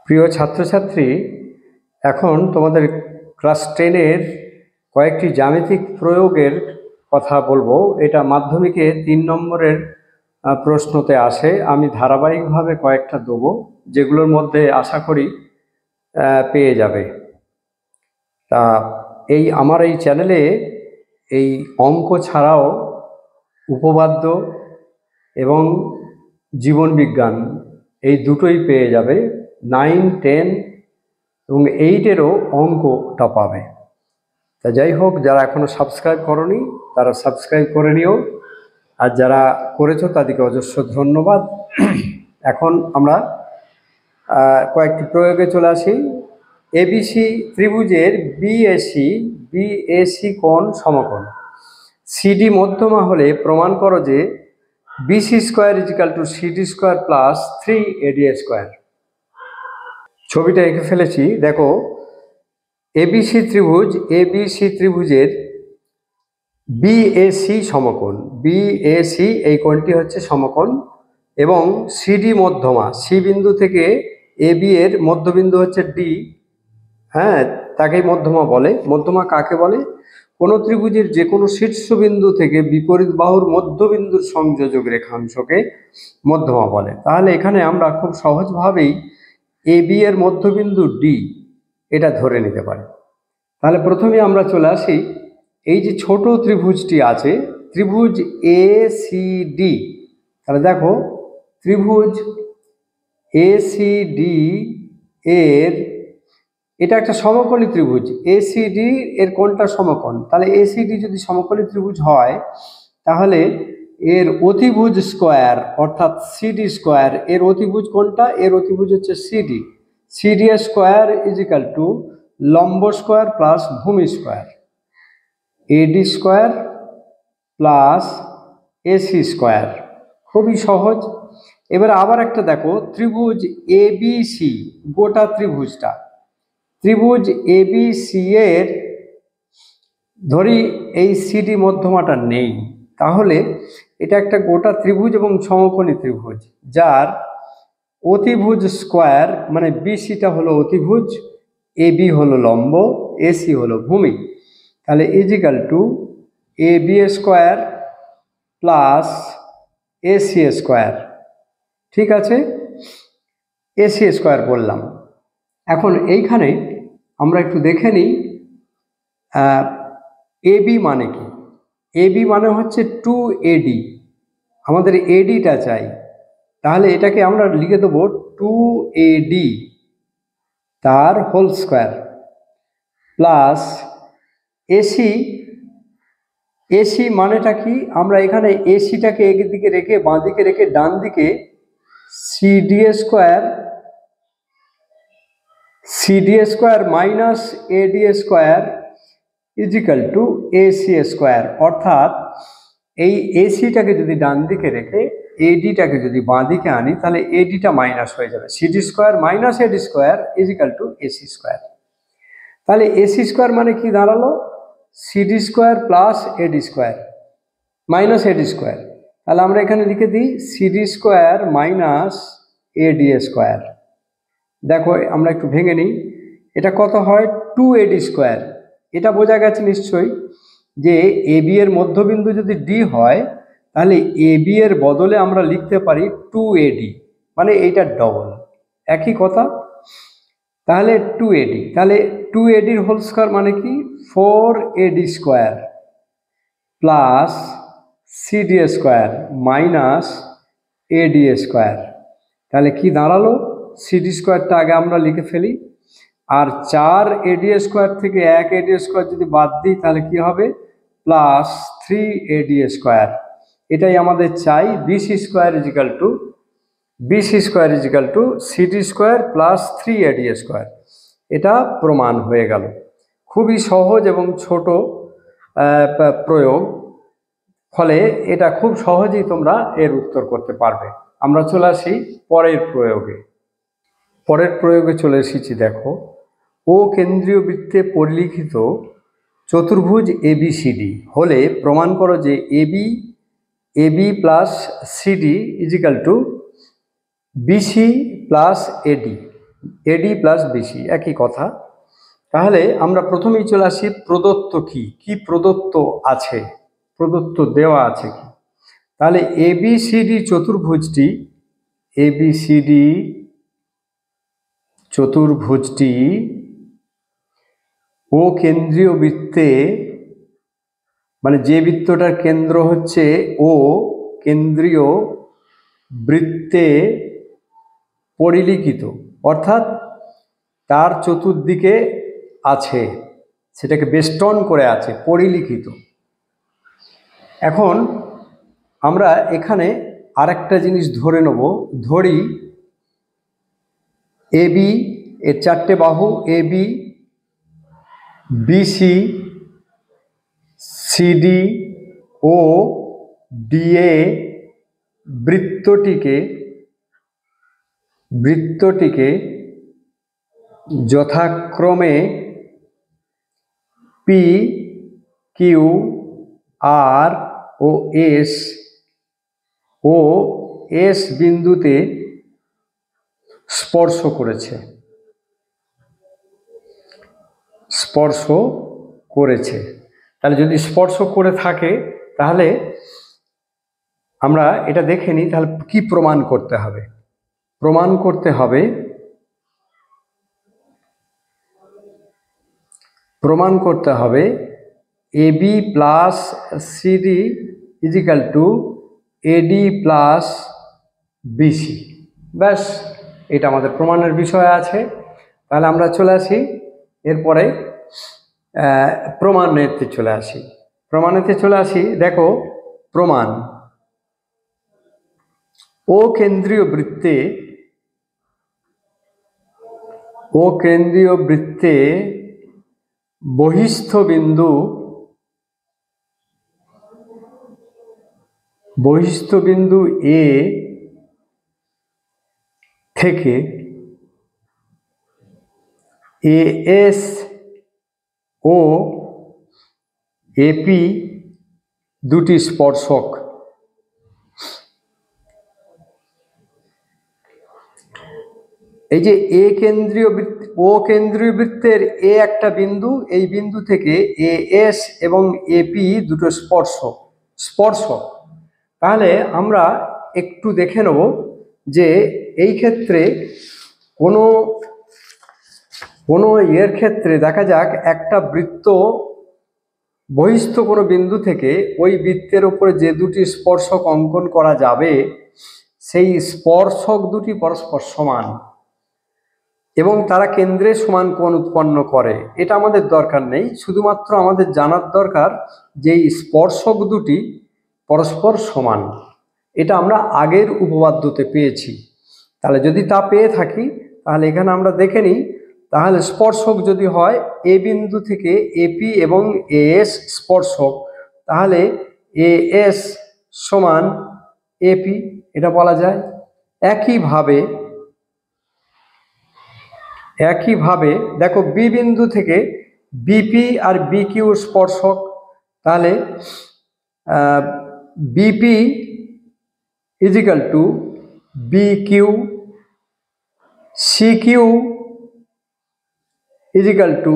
প্রিয় ছাত্রছাত্রী, এখন তোমাদের ক্লাস 10-এর কয়েকটি জ্যামিতিক প্রয়োগের কথা বলবো। এটা মাধ্যমিকে 3 নম্বরের প্রশ্নতে আসে। আমি ধারাবাহিকভাবে কয়েকটা দেবো, যেগুলোর মধ্যে আশা করি পেয়ে যাবে। তা আমার এই চ্যানেলে এই অঙ্ক ছাড়াও উপপাদ্য এবং জীবনবিজ্ঞান এই দুটোই পেয়ে যাবে। 9, 10 এবং 8-এরও অঙ্কটা পাবে। তা যাই হোক, যারা এখনো সাবস্ক্রাইব করনি তারা সাবস্ক্রাইব করে নিও, আর যারা করেছো তাদেরকে অজস্র ধন্যবাদ। এখন আমরা কয়েকটি প্রয়োগে চলে আসি। এবিসি ত্রিভুজের বিএসি কোণ সমকোণ, সিডি মধ্যমা হলে প্রমাণ করো যে BC square is equal to CD square plus 3AD square. ছবিটা এঁকে ফেলেছি, দেখো। এবিসি ত্রিভুজের বিএসি সমকোণ, বিএসি এই কোণটি হচ্ছে সমকোণ, এবং সিডি মধ্যমা, সি বিন্দু থেকে এবি এর মধ্যবিন্দু হচ্ছে ডি, তাকেই মধ্যমা বলে। মধ্যমা কাকে বলে? কোনো ত্রিভুজের যে কোনো শীর্ষবিন্দু থেকে বিপরীত বাহুর মধ্যবিন্দুর সংযোজক রেখাংশকে মধ্যমা বলে। তাহলে এখানে আমরা খুব সহজভাবেই এবি এর মধ্যবিন্দু ডি এটা ধরে নিতে পারি। তাহলে প্রথমে আমরা চলে আসি, এই যে ছোট ত্রিভুজটি আছে, ত্রিভুজ এসিডি। তাহলে দেখো, ত্রিভুজ এসিডি এর এটা একটা সমকোণী ত্রিভুজ। এসিডি এর কোণটা সমকোণ। তাহলে এসিডি যদি সমকোণী ত্রিভুজ হয়, তাহলে এর অতিভুজ স্কোয়ার অর্থাৎ সিডি স্কোয়ার, এর অতিভুজ কোনটা? এর অতিভুজ হচ্ছে CD. CD square is equal to লম্ব স্কোয়ার প্লাস ভূমি square, AD square plus AC square. খুবই সহজ। এবার আবার একটা দেখো, ত্রিভুজ এবিসি, গোটা ত্রিভুজটা, ত্রিভুজ এবিসি এর ধরি এই সিডি মধ্যমাটা নেই, তাহলে এটা একটা গোটা ত্রিভুজ এবং সমকোণী ত্রিভুজ, যার অতিভুজ স্কোয়ার, মানে বিসিটা হলো অতিভুজ, এবি হলো লম্ব, এসি হলো ভূমি। তাহলে is equal to AB square plus AC square. ঠিক আছে, এসি স্কোয়ার বললাম। এখন এইখানে আমরা একটু দেখে নিই এবি মানে কি। এবি মানে হচ্ছে 2AD, আমাদের এডিটা চাই। তাহলে এটাকে আমরা লিখে দেবো 2AD তার whole square plus AC. AC মানেটা কি? আমরা এখানে এসিটাকে একদিকে রেখে, বাঁ দিকে রেখে, ডান দিকে CD square minus AD square is equal to AC square. অর্থাৎ এই এসিটাকে যদি ডান দিকে রেখে এডিটাকে যদি বাঁ দিকে আনি, তাহলে এডিটা মাইনাস হয়ে যাবে। CD square minus AD square is equal to AC square. তাহলে এসি স্কোয়ার মানে কি দাঁড়ালো? CD square plus AD square minus AD square. তাহলে আমরা এখানে লিখে দিই CD square minus AD square. দেখো, আমরা একটু ভেঙে নিই, এটা কত হয়? 2AD square. এটা বোঝা গেছে নিশ্চয়ই যে এবি এর মধ্যবিন্দু যদি ডি হয়, তাহলে এবি এর বদলে আমরা লিখতে পারি 2AD, মানে এইটা ডবল, একই কথা। তাহলে 2AD, তাহলে 2ADর হোল স্কোয়ার মানে কি? 4AD square plus CD square minus AD square. তাহলে কি দাঁড়ালো? সিডি স্কোয়ারটা আগে আমরা লিখে ফেলি, আর 4AD স্কোয়ার থেকে 1AD স্কোয়ার যদি বাদ দিই, তাহলে কি হবে? Plus 3AD square. এটাই আমাদের চাই। BC square is equal to CD square plus 3AD square. এটা প্রমাণ হয়ে গেল। খুবই সহজ এবং ছোট প্রয়োগ, ফলে এটা খুব সহজেই তোমরা এর উত্তর করতে পারবে। আমরা চলে আসি পরের প্রয়োগে চলে এসেছি। দেখো, ও কেন্দ্রীয় বৃত্তে পরিলিখিত চতুর্ভুজ এবিসিডি হলে প্রমাণ করো যে AB plus CD is equal to BC plus AD. AD plus BC একই কথা। তাহলে আমরা প্রথমেই চলে আসি প্রদত্ত কি কি প্রদত্ত আছে, প্রদত্ত দেওয়া আছে কি। তাহলে এবিসিডি চতুর্ভুজটি, এবিসিডি চতুর্ভুজটি ও কেন্দ্রীয় বৃত্তে, মানে যে বৃত্তটার কেন্দ্র হচ্ছে ও, কেন্দ্রীয় বৃত্তে পরিলিখিত, অর্থাৎ তার চতুর্দিকে আছে, সেটাকে বেষ্টন করে আছে, পরিলিখিত। এখন আমরা এখানে আরেকটা জিনিস ধরে নেব, ধরি এবি এর চারটে বাহু এবি, বিসি, সিডি ও ডিএ বৃত্তটিকে যথাক্রমে পি, কিউ, আর ও এস বিন্দুতে স্পর্শ করেছে, স্পর্শ করেছে। তাহলে যদি স্পর্শ করে থাকে তাহলে আমরা এটা দেখে নিই, তাহলে কি প্রমাণ করতে হবে। প্রমাণ করতে হবে, প্রমাণ করতে হবে AB plus CD is equal to AD plus BC. ব্যাস, এটা আমাদের প্রমাণের বিষয় আছে। তাহলে আমরা চলে আসি এরপরে প্রমাণেতে চলে আসি। প্রমাণেতে চলে আসি, দেখো প্রমাণ ও কেন্দ্রীয় বৃত্তে বহিস্থ বিন্দু এ থেকে এএস ও এপি দুটি স্পর্শক, এই যে ও কেন্দ্রীয় বৃত্তের এ একটা বিন্দু, এই বিন্দু থেকে এএস এবং এপি দুটো স্পর্শক। তাহলে আমরা একটু দেখে নেব যে এই ক্ষেত্রে কোনো এর ক্ষেত্রে দেখা যাক একটা বৃত্ত বহিস্থ কোনো বিন্দু থেকে ওই বৃত্তের উপরে যে দুটি স্পর্শক অঙ্কন করা যাবে, সেই স্পর্শক দুটি পরস্পর সমান এবং তারা কেন্দ্রে সমান কোণ উৎপন্ন করে। এটা আমাদের দরকার নেই, শুধুমাত্র আমাদের জানার দরকার যে এই স্পর্শক দুটি পরস্পর সমান। এটা আমরা আগের উপপাদ্যতে পেয়েছি। তাহলে যদি তা পেয়ে থাকি তাহলে এখানে আমরা দেখে নিই, তাহলে স্পর্শক যদি হয় এ বিন্দু থেকে এপি এবং এএস স্পর্শক, তাহলে এএস সমান এপি, এটা বলা যায়। একইভাবে দেখো বি বিন্দু থেকে বিপি আর বিকিউ স্পর্শক, তাহলে BP equal to BQ, CQ equal to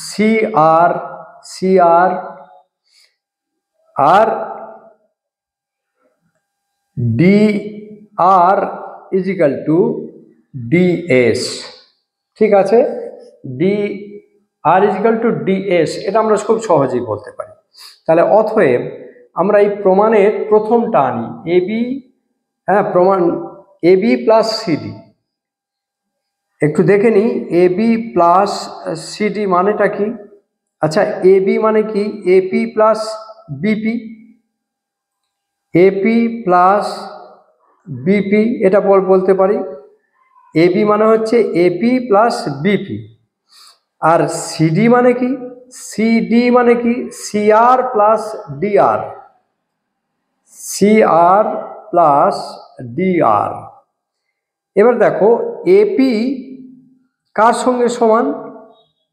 CR, আর ডিআর ইজিক্যাল টু ডিএস। ঠিক আছে, ডিআর ইজিক্যাল টু ডিএস, এটা আমরা খুব সহজেই বলতে পারি। তাহলে অতএব আমরা এই প্রমাণের প্রথমটা আনি, এবি, প্রমাণ এবি প্লাস সিডি। একটু দেখে নিই এবি প্লাস সিডি মানেটা কি। আচ্ছা, এবি মানে কি AP plus BP, AP plus BP, এটা বলতে পারি। এবি মানে হচ্ছে এপি প্লাস বিপি। আর সিডি মানে কি, সিডি মানে কি CR plus DR, CR plus DR. এবার দেখো এপি কার সঙ্গে সমান,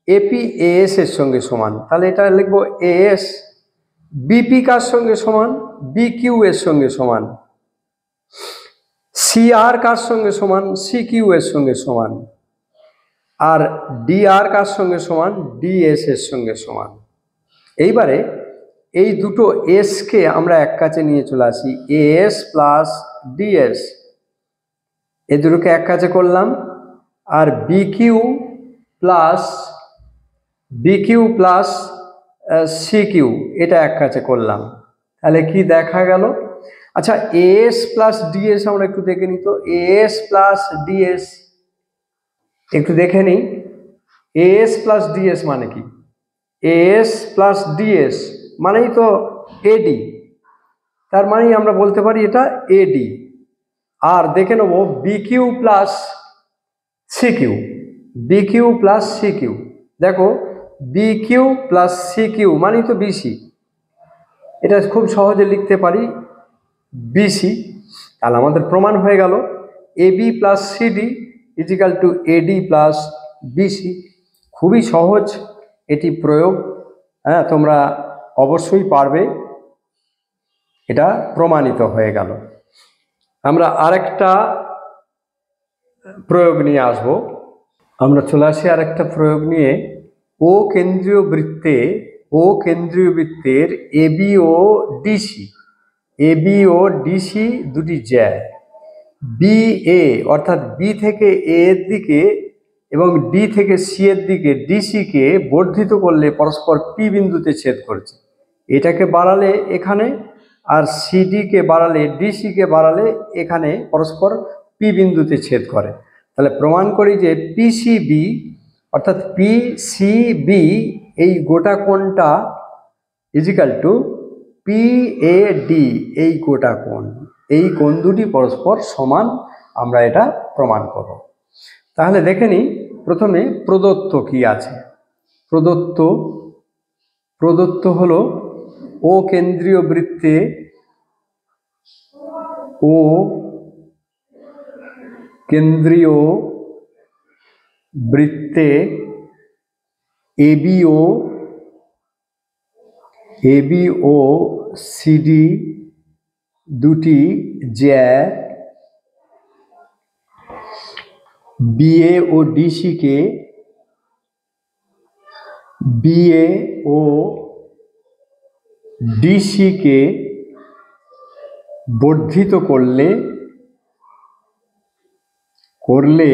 এপি এএস এর সঙ্গে সমান, তাহলে এটা লিখবো এএস। বিপি কার সঙ্গে সমান, বিকিউ এর সঙ্গে সমান। সিআর কার সঙ্গে সমান, সিকিউ এর সঙ্গে সমান। আর ডিআর কার সঙ্গে সমান, ডিএস এর সঙ্গে সমান। এইবারে এই দুটো এস কে আমরা এক কাছে নিয়ে চলে আসি, এস প্লাস ডিএস, এই দুটোকে এক কাছে করলাম। আর বিকিউ প্লাস সিকিউ এটা এক কাছে করলাম, তাহলে কি দেখা গেল? আচ্ছা, এস প্লাস ডিএস আমরা একটু দেখে নিই তো। এস প্লাস ডিএস একটু দেখে নিই। এস প্লাস ডিএস মানে কি? এস প্লাস ডিএস মানেই তো এডি, তার মানে আমরা বলতে পারি এটা এডি। আর দেখে নেব bq plus CQ, bq plus CQ, দেখো বিকিউ প্লাস সিকিউ মানেই তো বিসি, এটা খুব সহজে লিখতে পারি বিসি। তাহলে আমাদের প্রমাণ হয়ে গেল AB plus CD is equal to AD plus BC. খুবই সহজ এটি প্রয়োগ, হ্যাঁ তোমরা অবশ্যই পারবে, এটা প্রমাণিত হয়ে গেল। আমরা আরেকটা প্রয়োগ নিয়ে আসব। আমরা চলে আসি আরেকটা প্রয়োগ নিয়ে। ও কেন্দ্রীয় বৃত্তের এবি ও ডিসি দুটি জ্যা, বি এ অর্থাৎ বি থেকে এ এর দিকে এবং ডি থেকে সি এর দিকে ডিসি কে বর্ধিত করলে পরস্পর পি বিন্দুতে ছেদ করেছে। এটাকে বাড়ালে এখানে, আর সিডি কে বাড়ালে, ডিসি কে বাড়ালে এখানে পরস্পর পি বিন্দুতে ছেদ করে। তাহলে প্রমাণ করি যে পিসিবি অর্থাৎ পিসিবি এই গোটা কোণটা ইজিক্যাল টু পিএডি এই গোটা কোণ, এই কোণ দুটি পরস্পর সমান, আমরা এটা প্রমাণ করব। তাহলে দেখে নিই প্রথমে প্রদত্ত কি আছে। প্রদত্ত হলো ও কেন্দ্রীয় বৃত্তে এবি ও সিডি দুটি জ্যা বিএ ও ডিসি কে বর্ধিত করলে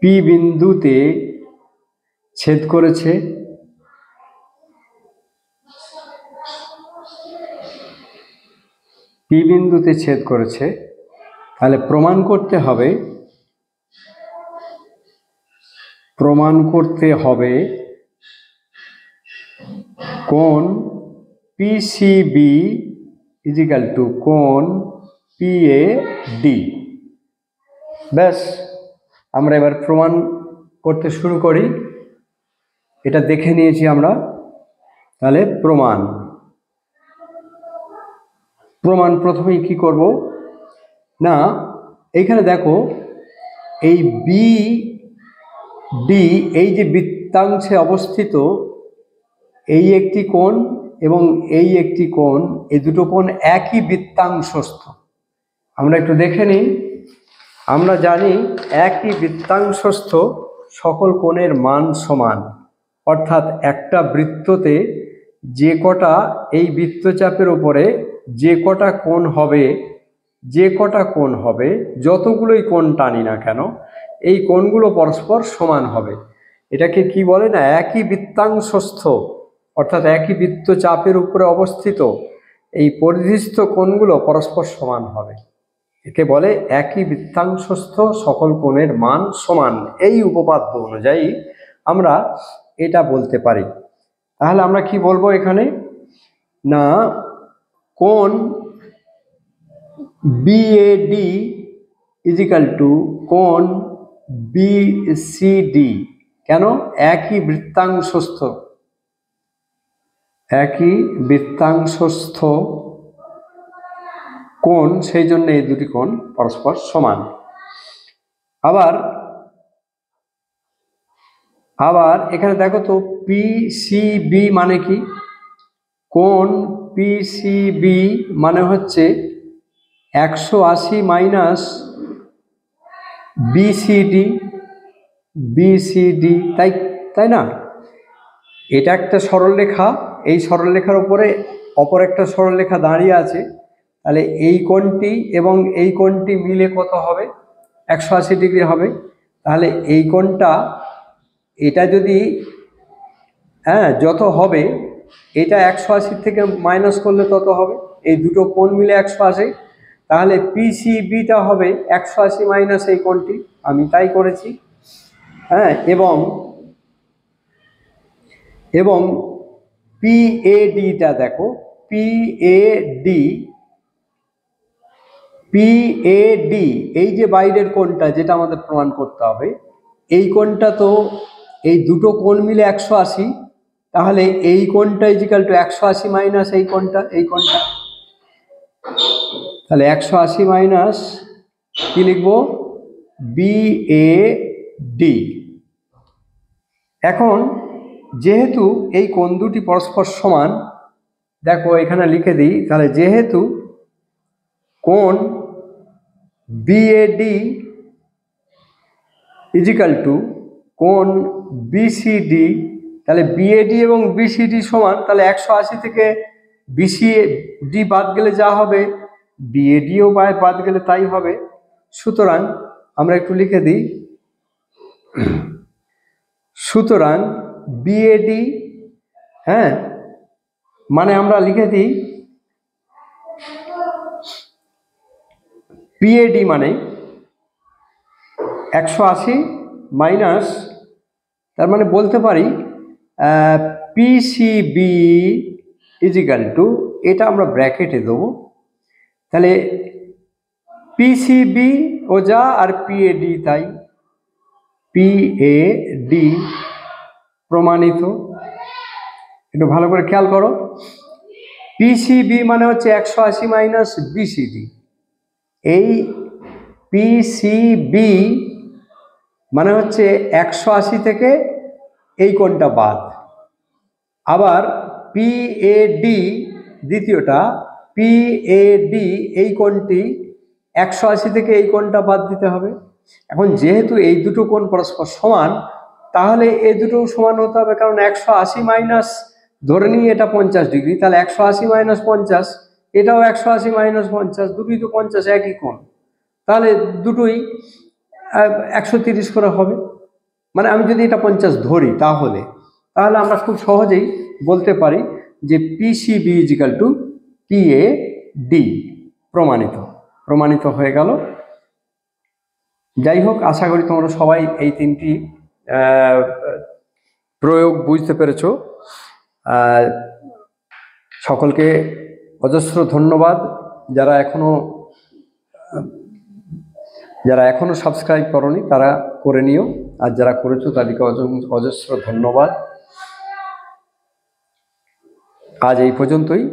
পি বিন্দুতে ছেদ করেছে। তাহলে প্রমাণ করতে হবে কোণ পিসিবি ইজিক্যাল টু কোণ পিএডি। ব্যাস, আমরা এবার প্রমাণ করতে শুরু করি। এটা দেখে নিয়েছি আমরা, তাহলে প্রমাণ প্রথমেই কি করব না, এইখানে দেখো এই বি ডি এই যে বৃত্তাংশে অবস্থিত এই একটি কোণ এবং এই একটি কোণ, এই দুটো কোণ একই বৃত্তাংশস্থ। আমরা একটু দেখে নিই। আমরা জানি একই বৃত্তাংশস্থ সকল কোণের মান সমান, অর্থাৎ একটা বৃত্ততে যে কটা এই বৃত্তচাপের উপরে যে কটা কোণ হবে যতগুলোই কোণ টানি না কেন এই কোণগুলো পরস্পর সমান হবে। এটাকে কি বলে না, একই বৃত্তাংশস্থ, অর্থাৎ একই বৃত্তচাপের উপরে অবস্থিত এই পরিধিস্থ কোণগুলো পরস্পর সমান হবে। একে বলে একই বৃত্তাংশস্থ সকল কোণের মান সমান। এই উপপাদ্য অনুযায়ী আমরা এটা বলতে পারি। তাহলে আমরা কি বলবো এখানে না, কোণ বিএডি ইজিক্যাল টু কোণ বিসিডি। কেন? একই বৃত্তাংশস্থ কোণ, সেই জন্য এই দুটি কোণ পরস্পর সমান। আবার এখানে দেখো তো পিসিবি মানে কি? কোণ পিসিবি মানে হচ্ছে 180 মাইনাস বিসিডি BCD, তাই তাই না? এটা একটা সরলরেখা, এই সরলরেখার উপরে অপর একটা সরলরেখা দাঁড়িয়ে আছে, তাহলে এই কোণটি এবং এই কোণটি মিলে কত হবে? 180 ডিগ্রি হবে। তাহলে এই কোণটা, এটা যদি যত হবে, এটা 180 থেকে মাইনাস করলে তত হবে, এই দুটো কোণ মিলে 180, তাহলে PCBটা হবে 180 মাইনাস এই কোণটি, আমি তাই করেছি। এবং PADটা দেখো, PAD এই যে বাইরের কোণটা যেটা আমাদের প্রমাণ করতে হবে, এই কোণটা তো এই দুটো কোণ মিলে 180, তাহলে এই কোণটা ইজিক্যাল টু 180 মাইনাস এই কোণটা, তাহলে 180 মাইনাস কি লিখবো? BAD। এখন যেহেতু এই কোণ দুটি পরস্পর সমান, দেখো এখানে লিখে দিই, তাহলে যেহেতু কোণ BAD ইজিক্যাল টু কোণ BCD, তাহলে BAD এবং BCD সমান, তাহলে 180 থেকে BCD বাদ গেলে যা হবে, BADও বাদ গেলে তাই হবে। সুতরাং আমরা একটু লিখে দিই, সুতরাং BAD, মানে আমরা লিখে দিই PAD মানে 180 মাইনাস, তার মানে বলতে পারি PCB ইজিক্যাল টু, এটা আমরা ব্র্যাকেটে দেবো, তাহলে PCB ও যা আর PAD তাই, PAD প্রমাণিত। একটু ভালো করে খেয়াল করো, PCB মানে হচ্ছে 180 মাইনাস BCD, এই PCB মানে হচ্ছে 180 থেকে এই কোণটা বাদ, আবার PAD দ্বিতীয়টা, PAD এই কোণটি 180 থেকে এই কোণটা বাদ দিতে হবে। এখন যেহেতু এই দুটো কোণ পরস্পর সমান, তাহলে এই দুটো সমান হতে হবে, কারণ 180 মাইনাস, ধরে নিই এটা 50 ডিগ্রি, তাহলে 180 মাইনাস 50, এটাও 180 মাইনাস 50, দুটোই তো 50, একই কোণ, তাহলে দুটোই 130 করে হবে। মানে আমি যদি এটা 50 ধরি, তাহলে আমরা খুব সহজেই বলতে পারি যে PCB ইজিক্যাল টু PAD, প্রমাণিত হয়ে গেল। যাই হোক, আশা করি তোমরা সবাই এই তিনটি প্রয়োগ বুঝতে পেরেছো। সকলকে অজস্র ধন্যবাদ। যারা এখনো সাবস্ক্রাইব করনি তারা করে নিও, আর যারা করেছো তাদেরকে অজস্র ধন্যবাদ। আজ এই পর্যন্তই।